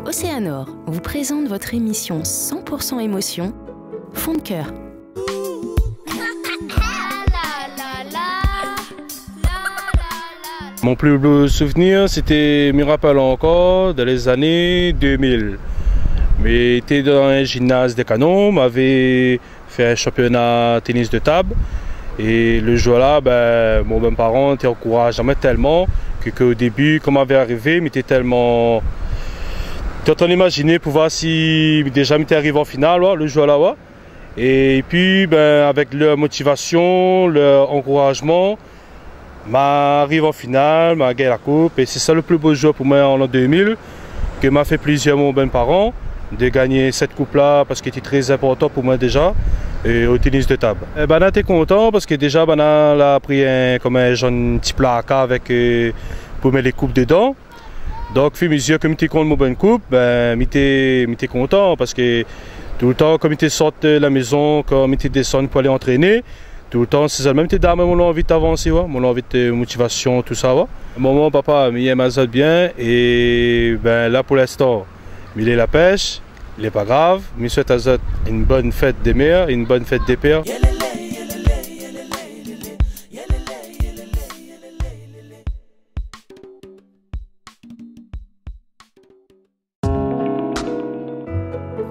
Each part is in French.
Océanor vous présente votre émission 100% émotion, Fond de cœur. Mon plus beau souvenir, c'était, me rappelle encore, dans les années 2000. Mais j'étais dans un gymnase des Canons, m'avait fait un championnat tennis de table. Et le jour-là, mon bon parent était encouragé tellement qu'au début, quand m'avait arrivé, j'étais tellement... J'étais en train d'imaginer pour voir si déjà j'étais arrivé en finale, le jour-là. Ouais. Et puis, avec leur motivation, leur encouragement, m'arrive en finale, m'a gagné la coupe. Et c'est ça le plus beau jour pour moi en l'an 2000, que m'a fait plaisir mon bon parent de gagner cette coupe-là parce qu'elle était très important pour moi déjà. Et au tennis de table. On était content parce que déjà on a pris un petit placard avec pour mettre les coupes dedans. Donc fait mesure comme j'étais contre mon bonne coupe, j'étais content parce que tout le temps comme j'étais sorti de la maison, comme j'étais descendu pour aller entraîner, tout le temps c'est ça même t'es mon envie d'avancer, mon envie de motivation, tout ça. Maman, papa, il m'a bien et là pour l'instant, il est la pêche. Il n'est pas grave, je souhaite à vous une bonne fête des mères, une bonne fête des pères.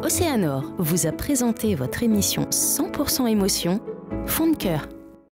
Océanor vous a présenté votre émission 100% émotion, Fond de cœur.